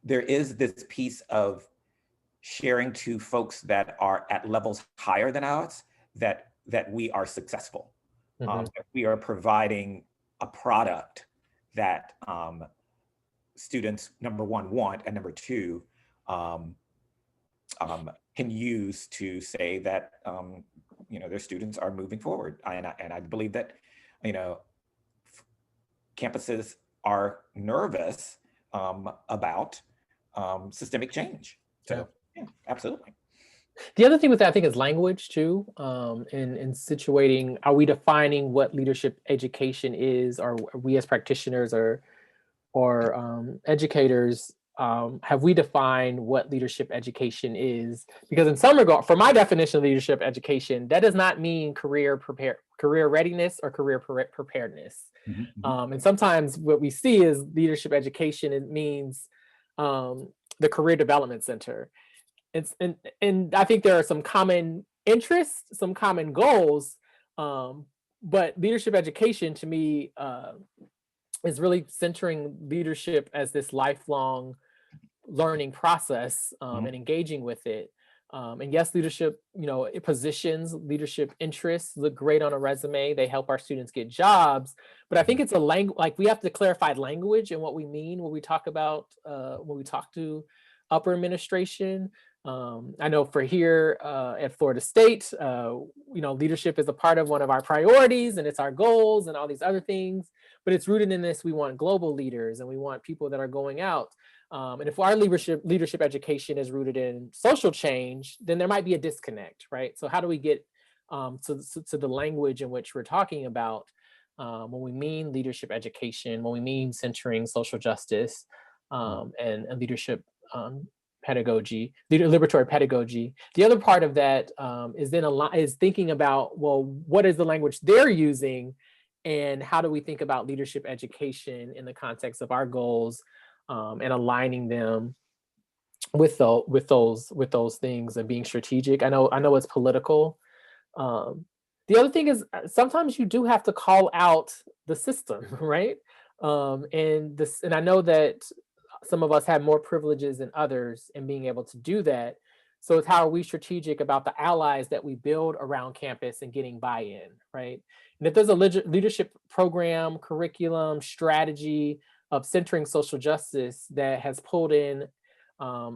there is this piece of sharing to folks that are at levels higher than ours that we are successful. That we are providing a product that students, number one, want, and number two, can use to say that their students are moving forward. And I believe that campuses are nervous about systemic change. So yeah, absolutely. The other thing with that, I think, is language too. In situating, are we defining what leadership education is? Are we as practitioners or educators, have we defined what leadership education is? Because in some regard, for my definition of leadership education, that does not mean career readiness or career preparedness. And sometimes what we see is leadership education, it means the Career Development Center. And I think there are some common interests, some common goals, but leadership education to me is really centering leadership as this lifelong learning process and engaging with it. And yes, leadership, it positions, leadership interests look great on a resume. They help our students get jobs. But I think it's a language, like we have to clarify language and what we mean when we talk about, when we talk to upper administration. I know for here at Florida State, leadership is a part of one of our priorities and it's our goals and all these other things, but it's rooted in this. We want global leaders and we want people that are going out. And if our leadership education is rooted in social change, then there might be a disconnect, right? So how do we get to the language in which we're talking about when we mean leadership education, when we mean centering social justice and leadership pedagogy, liberatory pedagogy. The other part of that is thinking about, well, what is the language they're using and how do we think about leadership education in the context of our goals and aligning them with those things and being strategic. I know it's political. The other thing is sometimes you do have to call out the system, right? And I know that some of us have more privileges than others in being able to do that. So it's how are we strategic about the allies that we build around campus and getting buy-in, right? And if there's a leadership program, curriculum, strategy of centering social justice that has pulled in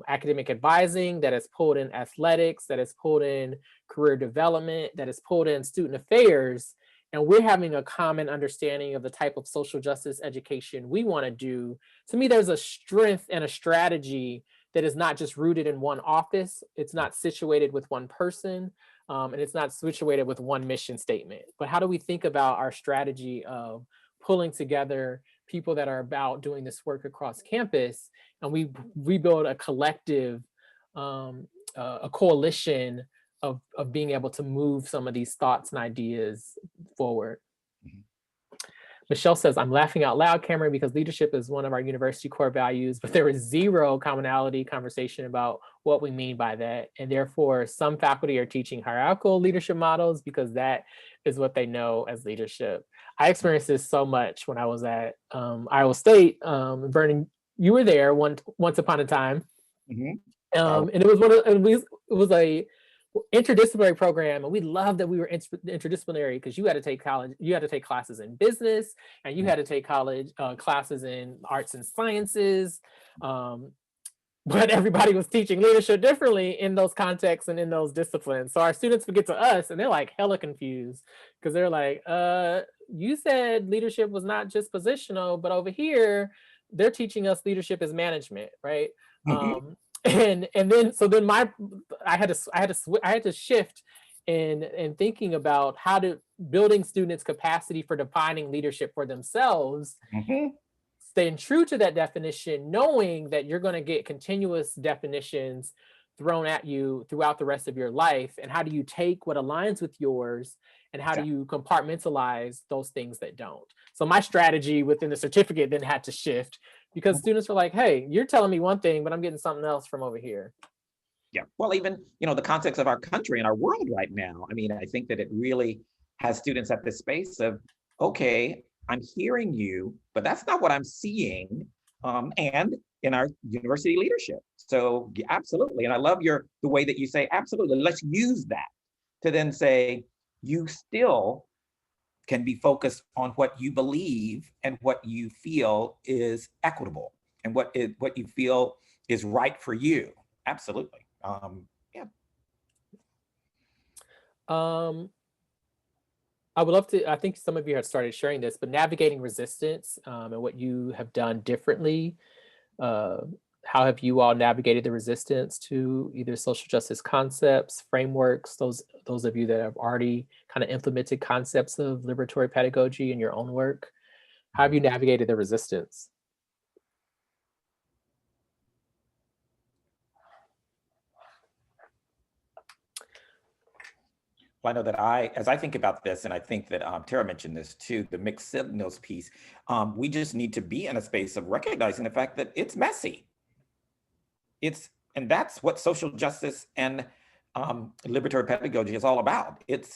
academic advising, that has pulled in athletics, that has pulled in career development, that has pulled in student affairs, and we're having a common understanding of the type of social justice education we want to do, to me, there's a strength and a strategy that is not just rooted in one office. It's not situated with one person, and it's not situated with one mission statement. But how do we think about our strategy of pulling together people that are about doing this work across campus, and we build a collective, a coalition of being able to move some of these thoughts and ideas forward. Michelle says, I'm laughing out loud, Cameron, because leadership is one of our university core values, but there is zero commonality conversation about what we mean by that. And therefore, some faculty are teaching hierarchical leadership models because that is what they know as leadership. I experienced this so much when I was at Iowa State. Vernon, you were there once upon a time. And it was a interdisciplinary program, and we loved that we were interdisciplinary because you had to take classes in business, and you had to take classes in arts and sciences, but everybody was teaching leadership differently in those contexts and in those disciplines. So our students would get to us and they're like hella confused because they're like, you said leadership was not just positional, but over here they're teaching us leadership as management, right? And then I had to shift in thinking about how to building students' capacity for defining leadership for themselves, staying true to that definition, knowing that you're going to get continuous definitions thrown at you throughout the rest of your life. And how do you take what aligns with yours and how do you compartmentalize those things that don't? So my strategy within the certificate then had to shift because students are like, hey, you're telling me one thing, but I'm getting something else from over here. Yeah, well, even, the context of our country and our world right now, I mean, I think that it really has students at this space of, okay, I'm hearing you, but that's not what I'm seeing. And in our university leadership. So yeah, absolutely. And I love the way that you say, absolutely, let's use that to then say, you still can be focused on what you believe and what you feel is equitable and what you feel is right for you. Absolutely. Yeah. I would love to, I think some of you have started sharing this, but navigating resistance and what you have done differently. How have you all navigated the resistance to either social justice concepts, frameworks, those of you that have already kind of implemented concepts of liberatory pedagogy in your own work? How have you navigated the resistance? Well, I know that as I think about this, and I think that Tara mentioned this too, the mixed signals piece, we just need to be in a space of recognizing the fact that it's messy. And that's what social justice and liberatory pedagogy is all about. It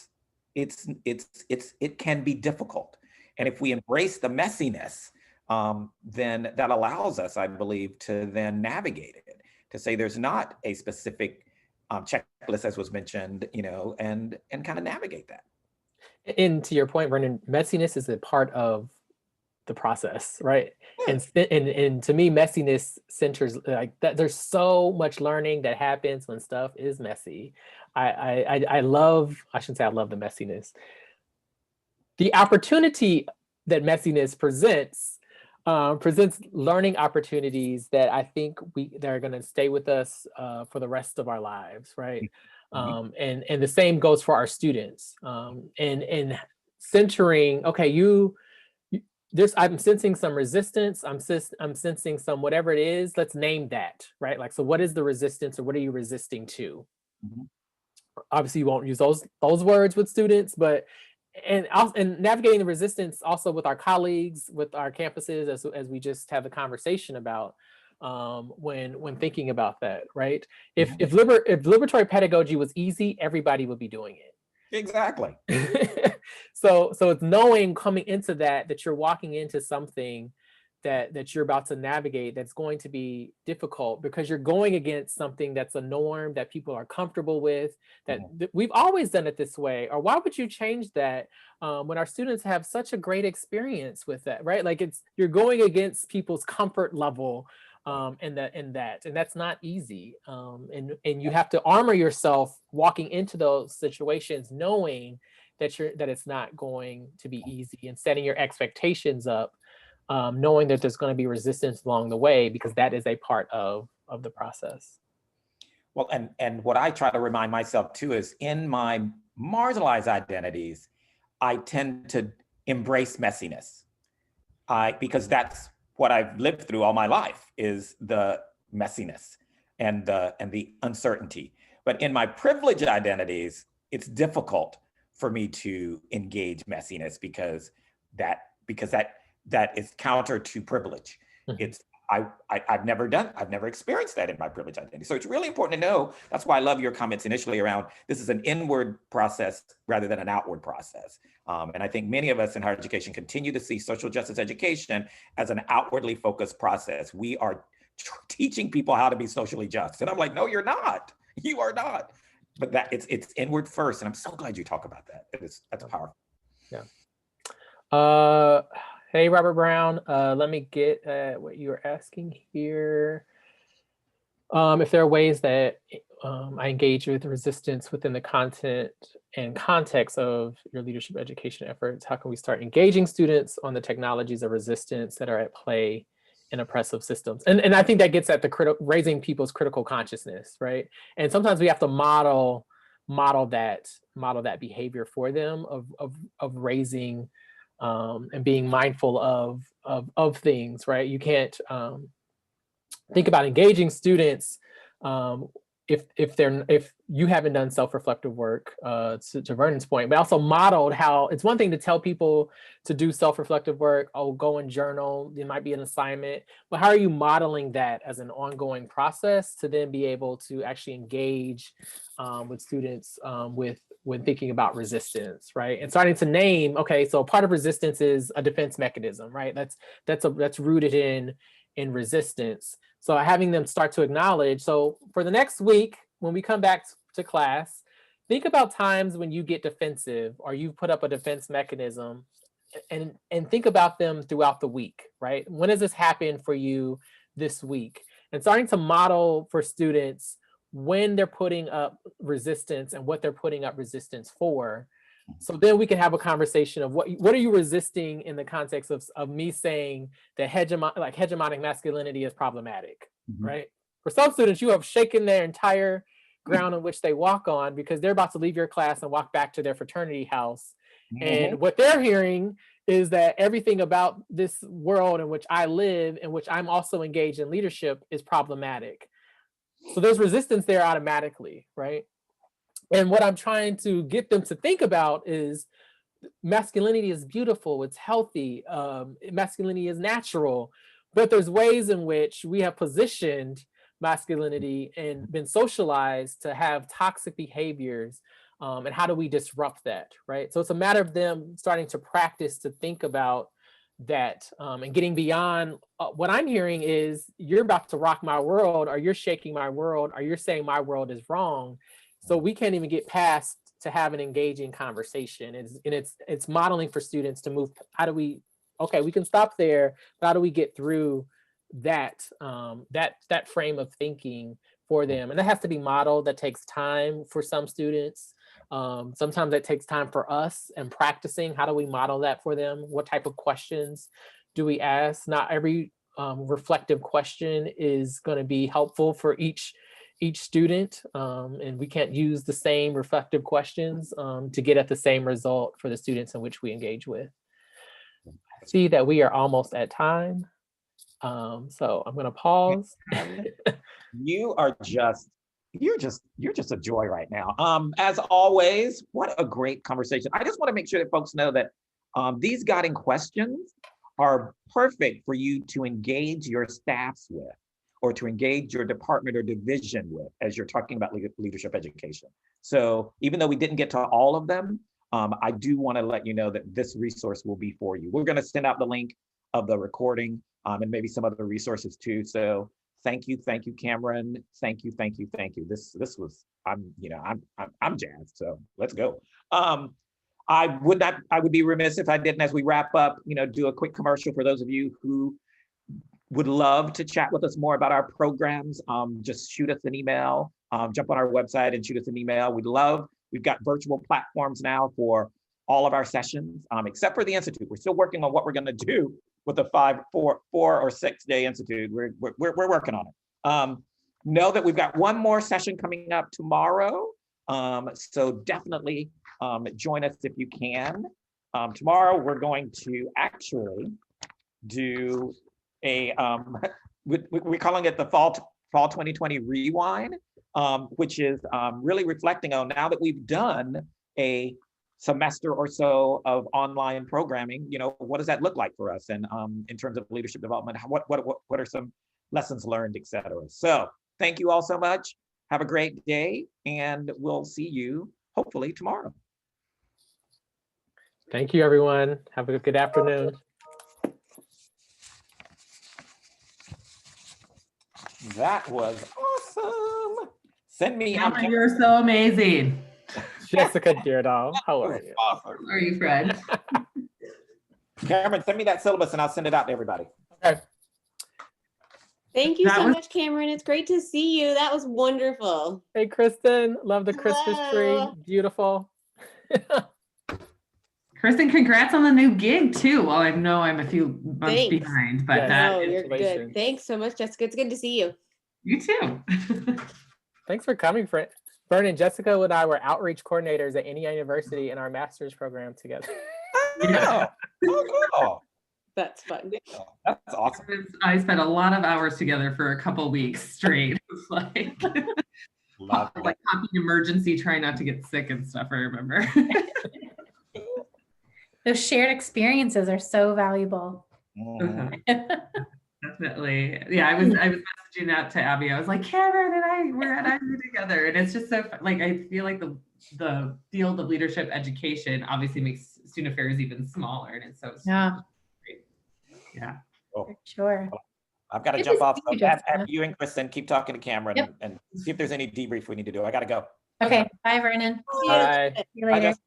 can be difficult. And if we embrace the messiness, then that allows us, I believe, to then navigate it, to say there's not a specific checklist, as was mentioned, and kind of navigate that. And to your point, Vernon, messiness is a part of the process, right? Yeah. And to me, messiness centers like that. There's so much learning that happens when stuff is messy. I love, I shouldn't say I love the messiness. The opportunity that messiness presents learning opportunities that I think that are going to stay with us for the rest of our lives, right? And the same goes for our students. And centering, okay, I'm sensing some resistance. I'm sensing some whatever it is. Let's name that, right? Like, so what is the resistance, or what are you resisting to? Obviously, you won't use those words with students, but and navigating the resistance also with our colleagues, with our campuses, as we just have the conversation about when thinking about that, right? If liberatory pedagogy was easy, everybody would be doing it. Exactly. So it's knowing coming into that you're walking into something that you're about to navigate that's going to be difficult, because you're going against something that's a norm that people are comfortable with, that we've always done it this way. Or why would you change that when our students have such a great experience with that, right? Like you're going against people's comfort level and that's not easy. And you have to armor yourself walking into those situations, knowing that it's not going to be easy, and setting your expectations up, knowing that there's going to be resistance along the way, because that is a part of the process. Well, and what I try to remind myself too is, in my marginalized identities, I tend to embrace messiness. Because that's what I've lived through all my life, is the messiness and the uncertainty. But in my privileged identities, it's difficult for me to engage messiness because that is counter to privilege. It's I've never experienced that in my privileged identity. So it's really important to know. That's why I love your comments initially around this is an inward process rather than an outward process. And I think many of us in higher education continue to see social justice education as an outwardly focused process. We are teaching people how to be socially just. And I'm like, no, you're not. You are not. But that it's inward first. And I'm so glad you talk about that. That's powerful. Yeah. Hey, Robert Brown, let me get what you were asking here. If there are ways that I engage with resistance within the content and context of your leadership education efforts, how can we start engaging students on the technologies of resistance that are at play in oppressive systems? And I think that gets at the raising people's critical consciousness, right? And sometimes we have to model that behavior for them of raising and being mindful of things, right? You can't think about engaging students if you haven't done self-reflective work, to Vernon's point, but also modeled how it's one thing to tell people to do self-reflective work, oh, go and journal, it might be an assignment, but how are you modeling that as an ongoing process to then be able to actually engage with students when thinking about resistance, right? And starting to name, okay, so part of resistance is a defense mechanism, right? That's rooted in resistance. So having them start to acknowledge, so for the next week, when we come back to class, think about times when you get defensive or you put up a defense mechanism, and think about them throughout the week, right? When does this happen for you this week? And starting to model for students when they're putting up resistance and what they're putting up resistance for. So then we can have a conversation of what are you resisting in the context of me saying that hegemonic masculinity is problematic, right? For some students, you have shaken their entire ground on which they walk on because they're about to leave your class and walk back to their fraternity house. And what they're hearing is that everything about this world in which I live, in which I'm also engaged in leadership, is problematic. So there's resistance there automatically, right? And what I'm trying to get them to think about is masculinity is beautiful, it's healthy, masculinity is natural, but there's ways in which we have positioned masculinity and been socialized to have toxic behaviors, and how do we disrupt that, right? So it's a matter of them starting to practice to think about that, and getting beyond what I'm hearing is you're about to rock my world, or you're shaking my world, or you're saying my world is wrong. So we can't even get past to have an engaging conversation. It's modeling for students to move. How do we? Okay, we can stop there. But how do we get through that that frame of thinking for them? And that has to be modeled. That takes time for some students. Sometimes that takes time for us and practicing. How do we model that for them? What type of questions do we ask? Not every reflective question is going to be helpful for each student, and we can't use the same reflective questions to get at the same result for the students in which we engage with. I see that we are almost at time, so I'm going to pause. You're just a joy right now. As always, what a great conversation. I just want to make sure that folks know that these guiding questions are perfect for you to engage your staffs with, or to engage your department or division with as you're talking about leadership education. So even though we didn't get to all of them, I do want to let you know that this resource will be for you. We're going to send out the link of the recording and maybe some other resources too. So thank you, Cameron. Thank you. This was, I'm jazzed. So let's go. I would be remiss if I didn't, as we wrap up, do a quick commercial for those of you who would love to chat with us more about our programs. Just shoot us an email, jump on our website and shoot us an email. We've got virtual platforms now for all of our sessions, except for the Institute. We're still working on what we're gonna do with the 4 or 6 day Institute. We're working on it. Know that we've got one more session coming up tomorrow. So definitely join us if you can. Tomorrow we're going to actually do we're calling it the fall 2020 rewind, which is really reflecting on, now that we've done a semester or so of online programming, what does that look like for us? And in terms of leadership development, what are some lessons learned, et cetera. So thank you all so much. Have a great day, and we'll see you hopefully tomorrow. Thank you, everyone. Have a good afternoon. That was awesome. Send me out. You're so amazing. Jessica Deardahl, how are you? How are you, Fred? Cameron, send me that syllabus and I'll send it out to everybody. Okay. Thank you so much, Cameron. It's great to see you. That was wonderful. Hey, Kristen, love the Christmas tree. Beautiful. Kristen, congrats on the new gig too. Well, I know I'm a few months behind, but you're good. Thanks so much, Jessica. It's good to see you. You too. Thanks for coming, Fred. Vernon, Jessica and I were outreach coordinators at Indiana University in our master's program together. Yeah. Oh, cool. That's fun. That's awesome. I spent a lot of hours together for a couple weeks straight. It's like Love like copying emergency, trying not to get sick and stuff. I remember. Those shared experiences are so valuable. Definitely. Yeah, I was messaging out to Abby. I was like, Cameron and I, we're at IU together. And it's just so like, I feel like the field of leadership education obviously makes student affairs even smaller. And it's so great. Yeah. Oh. For sure. Well, I've got to Good jump to off. see So you, Jessica. you and Kristen keep talking to Cameron Yep. and see if there's any debrief we need to do. I got to go. Okay. Bye, Vernon. See you. Bye. See you Bye, later. Jessica.